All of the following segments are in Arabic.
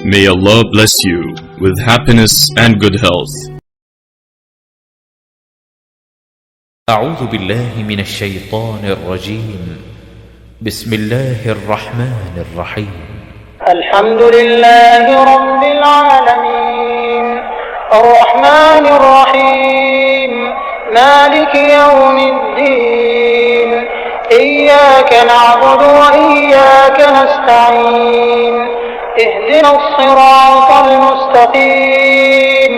May Allah bless you with happiness and good health. أعوذ بالله من الشيطان الرجيم. بسم الله الرحمن الرحيم. الحمد لله رب العالمين الرحمن الرحيم مالك يوم الدين إياك نعبد وإياك نستعين اهدنا الصراط المستقيم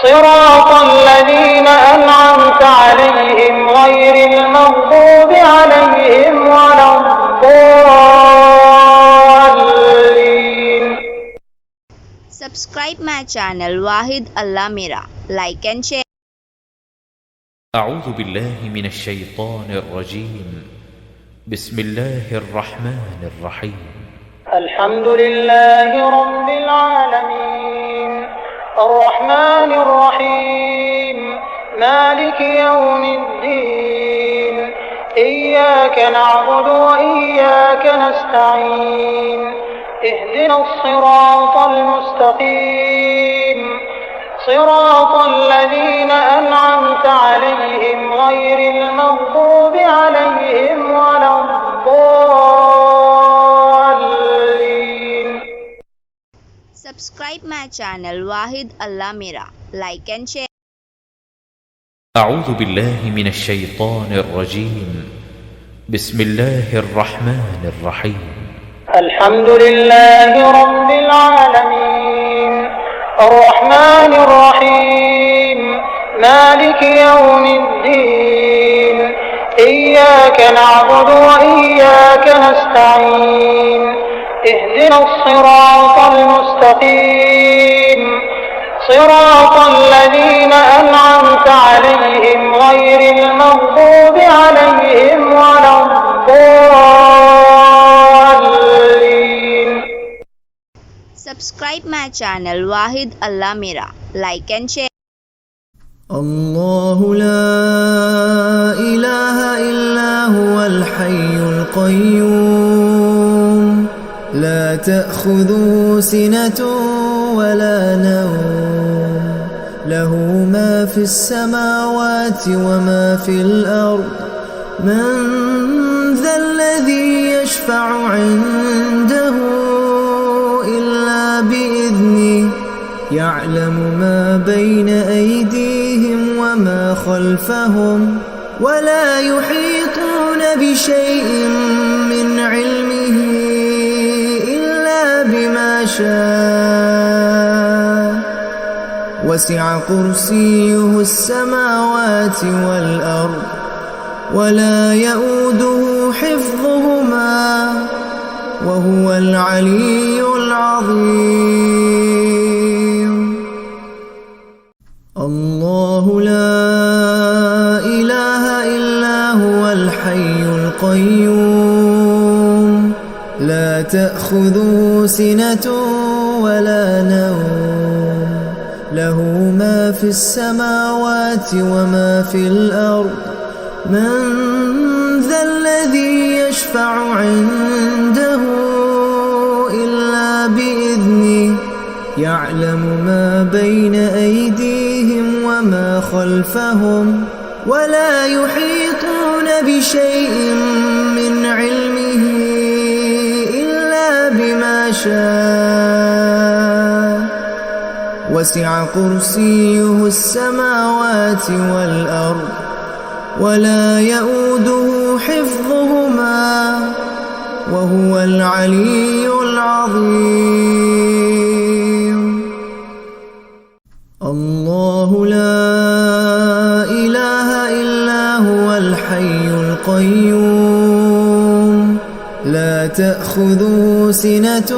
صراط الذين أنعمت عليهم غير المغضوب عليهم ولا الضالين. Subscribe my channel Wahid Allah Mera. Like and share. أعوذ بالله من الشيطان الرجيم. بسم الله الرحمن الرحيم. الحمد لله رب العالمين الرحمن الرحيم مالك يوم الدين إياك نعبد وإياك نستعين اهدنا الصراط المستقيم صراط الذين أنعمت عليهم غير المغضوب عليهم ولا الضالين. Subscribe my channel Wahid Allah Mera. Like and share. أعوذ بالله من الشيطان الرجيم. بسم الله الرحمن الرحيم. الحمد لله رب العالمين الرحمن الرحيم مالك يوم الدين إياك نعبد وإياك نستعين اهدنا الصراط المستقيم صراط الذين أنعمت عليهم غير المغضوب عليهم ولا الضالين. Subscribe my channel Wahid Allah Mera. Like and share. الله لا إله إلا هو الحي القيوم لا تأخذه سنة ولا نوم له ما في السماوات وما في الأرض من ذا الذي يشفع عنده إلا بإذنه يعلم ما بين أيديهم وما خلفهم ولا يحيطون بشيء من علمه إلا بما شاء وسع كرسيه السماوات والأرض ولا يؤوده حفظهما وهو العلي العظيم. الله لا إله إلا هو الحي القيوم لا تأخذه سنة ولا نوم له ما في السماوات وما في الأرض من ذا الذي يشفع عنده إلا بإذنه يعلم ما بين أيديهم وما خلفهم ولا يحيطون بشيء من علمه إلا بما شاء وسع كرسيه السماوات والأرض ولا يؤوده حفظهما وهو العلي العظيم. الله لا إله إلا هو الحي القيوم لا تأخذه سنة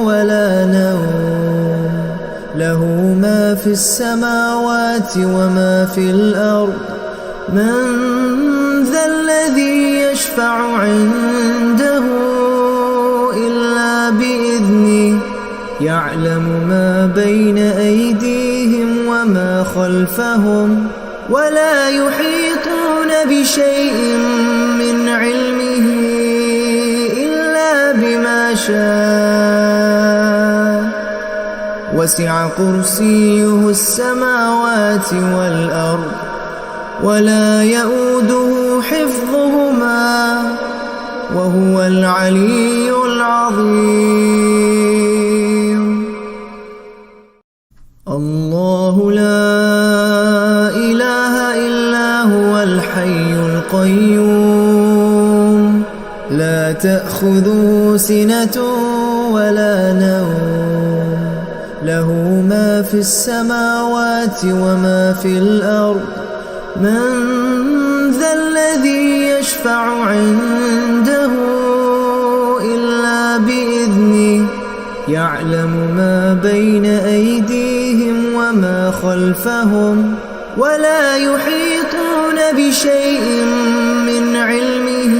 ولا نوم له ما في السماوات وما في الأرض من ذا الذي يشفع عنده إلا بإذنه يعلم ما بين أيديهم وما خلفهم ولا يحيطون بشيء من علمه إلا بما شاء وسع كرسيه السماوات والأرض ولا يؤوده حفظهما وهو العلي العظيم. الله لا إله إلا هو الحي القيوم لا تأخذه سنة ولا نوم له ما في السماوات وما في الأرض من ذا الذي يشفع عنده إلا بإذنه يعلم ما بين أيديهم وما خلفهم ولا يحيطون بشيء من علمه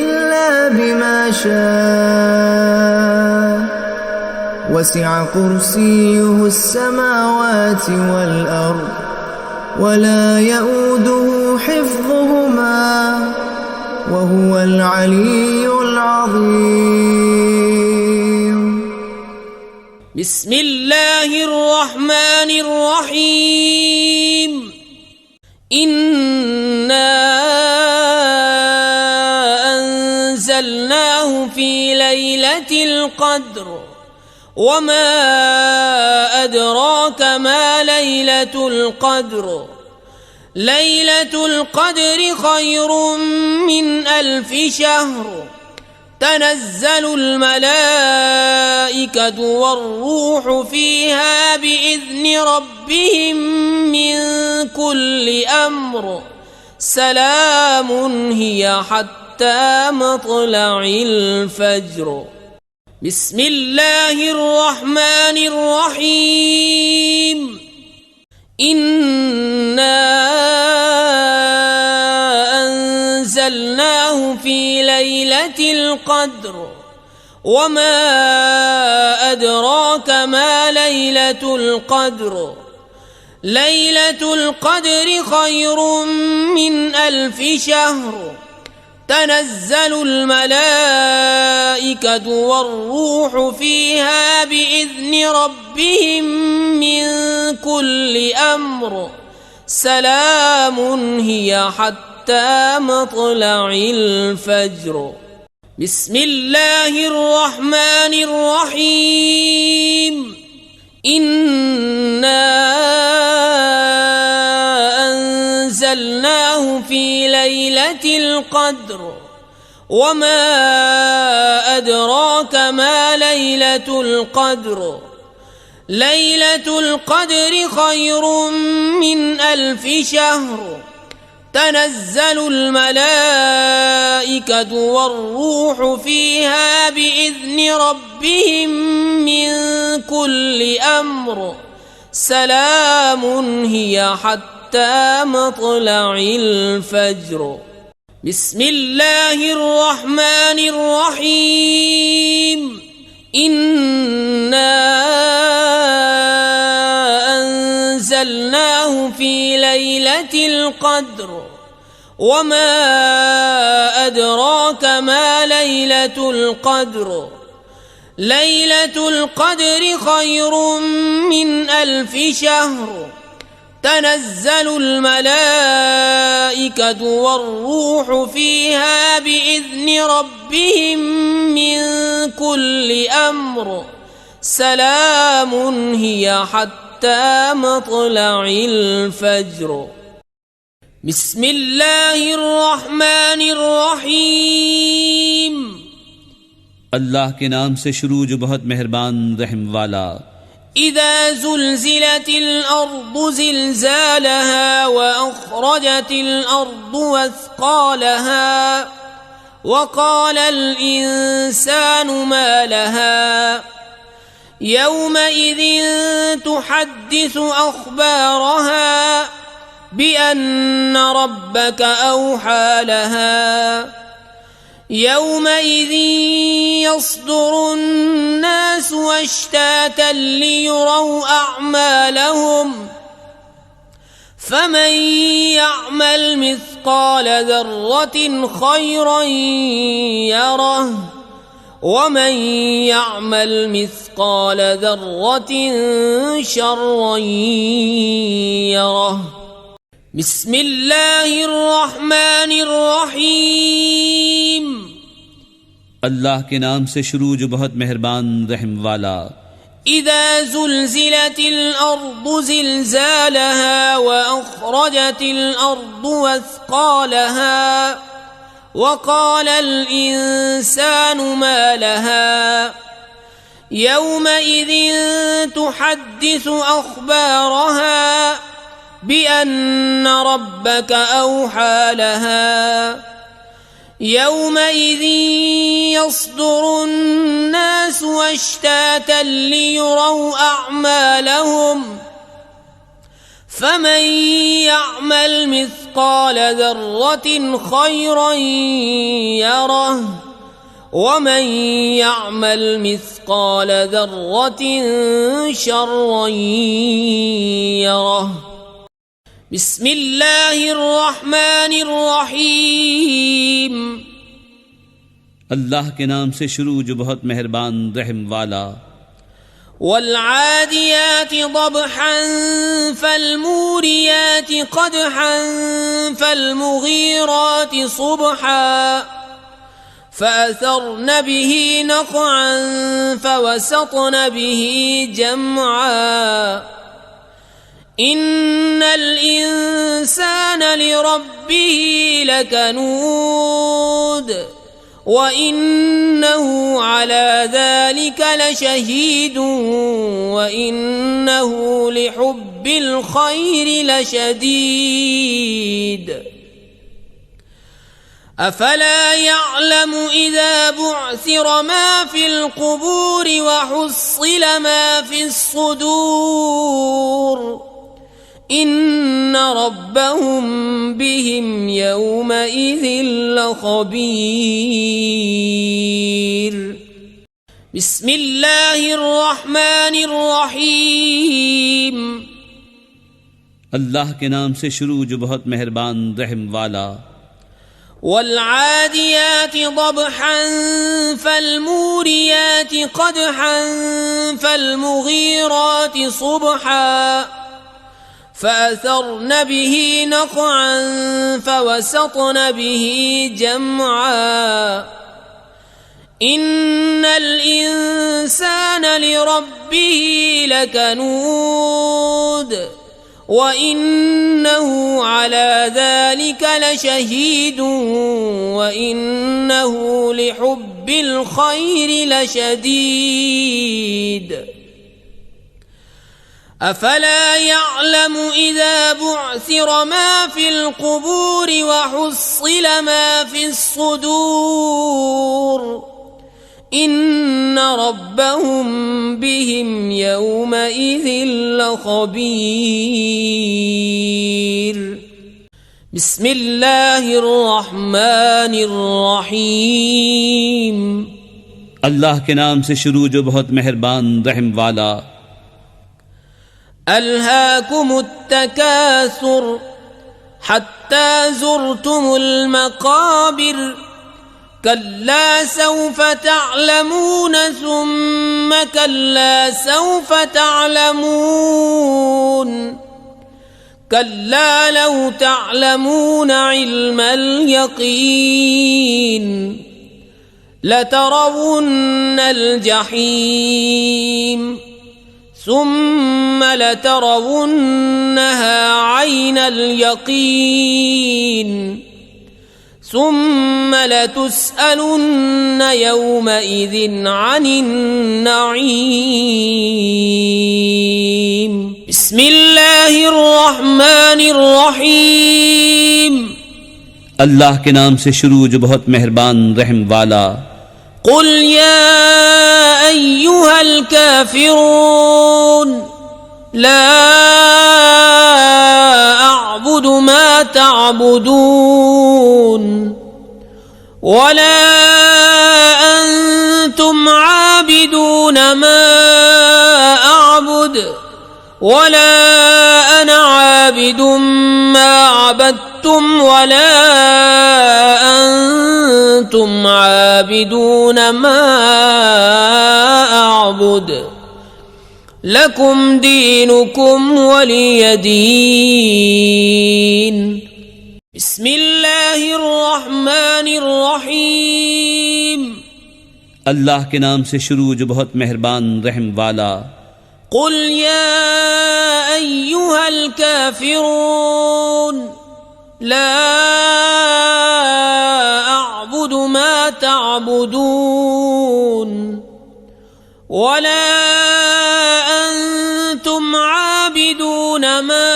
إلا بما شاء وسع كرسيه السماوات والأرض ولا يؤوده حفظهما وهو العلي العظيم. بسم الله الرحمن الرحيم. إنا أنزلناه في ليلة القدر وما أدراك ما ليلة القدر ليلة القدر خير من 1000 شهر تنزل الملائكة والروح فيها بإذن ربهم من كل أمر سلام هي حتى مطلع الفجر. بسم الله الرحمن الرحيم. إنا أنزلناه في ليلة القدر وما أدراك ما ليلة القدر ليلة القدر خير من 1000 شهر تنزل الملائكة والروح فيها بإذن ربهم من كل أمر سلام هي حتى مطلع الفجر. بسم الله الرحمن الرحيم. إنا أنزلناه في ليلة القدر وما أدراك ما ليلة القدر ليلة القدر خير من 1000 شهر تنزل الملائكة والروح فيها بإذن ربهم من كل أمر سلام هي حتى مطلع الفجر. بسم الله الرحمن الرحيم. إنا أنزلناه في ليلة القدر وما أدراك ما ليلة القدر ليلة القدر خير من 1000 شهر تنزل الملائكة والروح فيها بإذن ربهم من كل أمر سلام هي حتى مطلع الفجر. بسم الله الرحمن الرحيم. अल्लाह के नाम से शुरू जो बहुत मेहरबान रहम वाला। إذا زلزلت الأرض زلزالها وأخرجت الأرض أثقالها وقال الإنسان ما لها يومئذ تحدث أخبارها بأن ربك أوحى لها يومئذ يصدر الناس أشتاتا ليروا أعمالهم فمن يعمل مثقال ذرة خيرا يره ومن يعمل مثقال ذرة شرا يره بسم الله الرحمن الرحيم अल्लाह के नाम से शुरू जो बहुत मेहरबान रहम वाला। إذا زلزلت الأرض زلزالها وأخرجت الأرض أثقالها وقال الإنسان ما لها يومئذ تحدث أخبارها بأن ربك أوحى لها يومئذ يصدر الناس أشتاتا ليروا أعمالهم فمن يعمل مثقال ذرة خيرا يره ومن يعمل مثقال ذرة شرا يره بسم الله الرحمن الرحيم अल्लाह के नाम से शुरू जो बहुत मेहरबान रहम वाला। والعاديات ضبحا فالموريات قدحا فالمغيرات صبحا فأثرن به نقعا فوسطن به جمعا إن الإنسان لربه لكنود وإنه على ذلك لشهيد وإنه لحب الخير لشديد أفلا يعلم إذا بعثر ما في القبور وحصل ما في الصدور إن ربهم بهم يومئذ لخبير بسم الله الرحمن الرحيم अल्लाह के नाम से शुरू जो बहुत मेहरबान रहम वाला। والعاديات ضبحا فالموريات قدحا فالمغيرات صبحا فأثرن به نقعا فوسطن به جمعا إن الإنسان لربه لكنود وإنه على ذلك لشهيد وإنه لحب الخير لشديد أفلا يعلم إذا بعثر ما في القبور وحصل ما في الصدور إن ربهم بهم يومئذ لخبير بسم الله الرحمن الرحيم अल्लाह के नाम से शुरू जो बहुत मेहरबान रहम वाला। ألهاكم التكاثر حتى زرتم المقابر كلا سوف تعلمون ثم كلا سوف تعلمون كلا لو تعلمون علم اليقين لترون الجحيم ثم لترونها عين اليقين ثم لتسألن يومئذ عن النعيم بسم الله الرحمن الرحيم अल्लाह के नाम से शुरू जो बहुत मेहरबान रहम वाला। قل يا أيها الكافرون لا أعبد ما تعبدون ولا أنتم عابدون ما أعبد ولا أنا عابد ما عبدتم ولا وأنتم عابدون ما أعبد لكم دينكم ولي دين بسم الله الرحمن الرحيم अल्लाह के नाम से शुरू जो बहुत मेहरबान रहम वाला। قل يا أيها الكافرون لا أعبد ما تعبدون ولا أنتم عابدون ما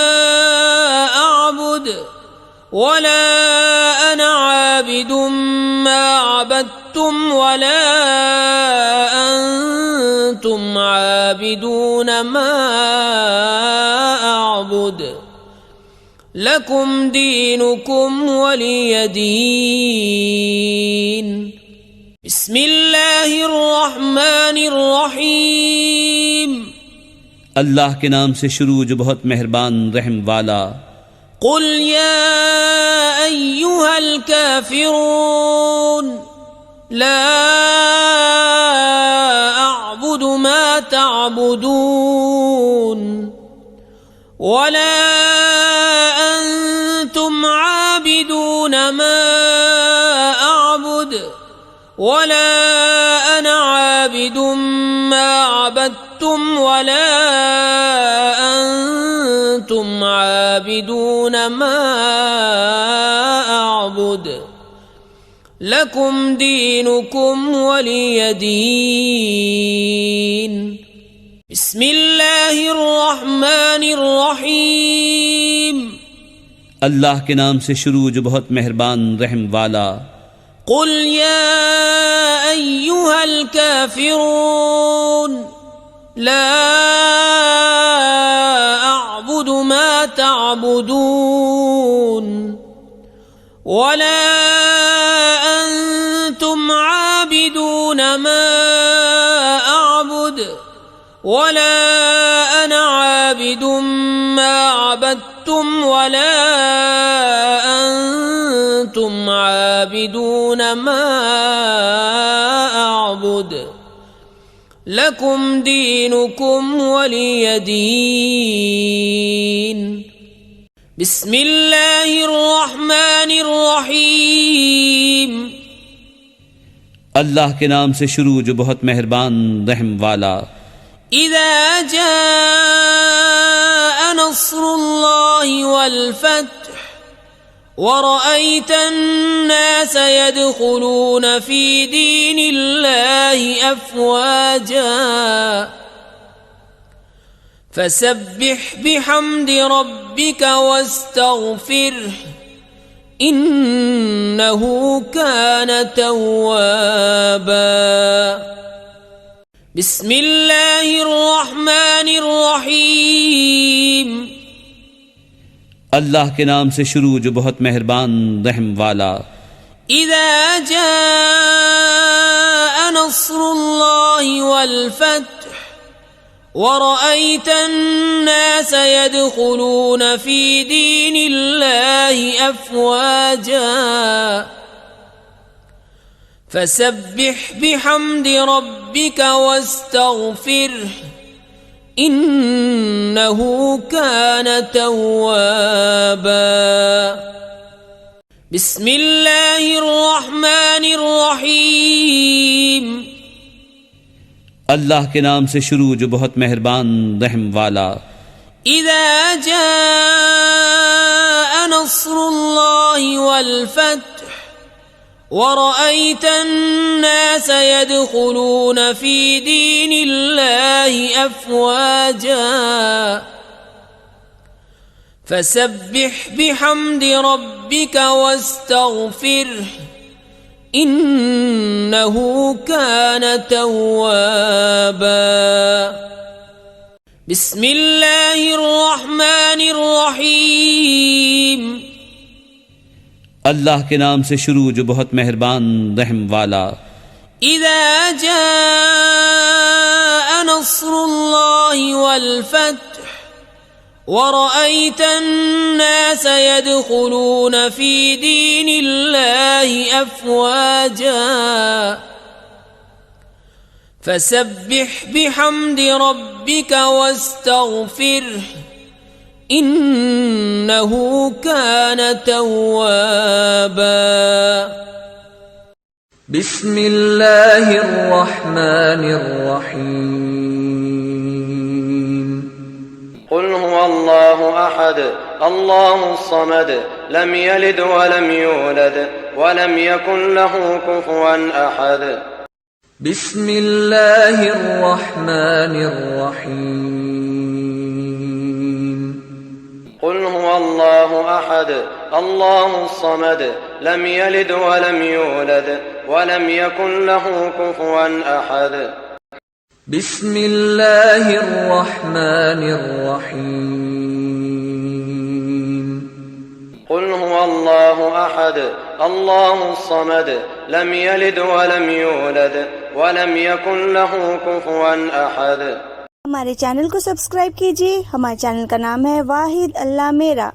أعبد ولا أنا عابد ما عبدتم ولا أنتم عابدون ما أعبد لكم دينكم ولي دين بسم الله الرحمن الرحيم अल्लाह के नाम से शुरू जो बहुत मेहरबान रहम वाला। قل يا أيها الكافرون لا أعبد ما تعبدون ولا أنتم عابدون ما أعبد ولا أنا عابد ما عبدتم ولا أنتم عابدون ما أعبد لكم دينكم ولي دين بسم الله الرحمن الرحيم अल्लाह के नाम से शुरू जो बहुत मेहरबान रहम वाला। قل يا أيها الكافرون لا أعبد ما تعبدون ولا أنتم عابدون ما أعبد ولا أنا عابد ما عبدتم ولا أنتم عابدون ما أعبد لكم دينكم ولي دين بسم الله الرحمن الرحيم अल्लाह के नाम से शुरू जो बहुत मेहरबान रहम वाला। إذا جاء نصر الله والفتح ورأيت الناس يدخلون في دين الله أفواجا فسبح بحمد ربك واستغفره إنه كان توابا بسم الله الرحمن الرحيم अल्लाह के नाम से शुरू जो बहुत मेहरबान रहम वाला। إذا جاء نصر الله والفتح ورأيت الناس يدخلون في دين الله أفواجا فسبح بحمد ربك واستغفره إنه كان توابا بسم الله الرحمن الرحيم अल्लाह के नाम से शुरू जो बहुत मेहरबान रहम वाला। إذا جاء نصر الله والفتح ورأيت الناس يدخلون في دين الله أفواجا فسبح بحمد ربك واستغفره إنه كان توابا بسم الله الرحمن الرحيم अल्लाह के नाम से शुरू जो बहुत मेहरबान रहम वाला। إذا جاء نصر الله والفتح ورأيت الناس يدخلون في دين الله أفواجا فسبح بحمد ربك واستغفره إنه كان توابا. بسم الله الرحمن الرحيم. قل هو الله أحد الله الصمد لم يلد ولم يولد ولم يكن له كفوا أحد. بسم الله الرحمن الرحيم. قل هو الله أحد الله الصمد لم يلد ولم يولد ولم يكن له كفوا أحد. بسم الله الرحمن الرحيم. قل هو الله أحد الله الصمد لم يلد ولم يولد ولم يكن له كفوا أحد. हमारे चैनल को सब्सक्राइब कीजिए। हमारे चैनल का नाम है वाहिद अल्लाह मेरा।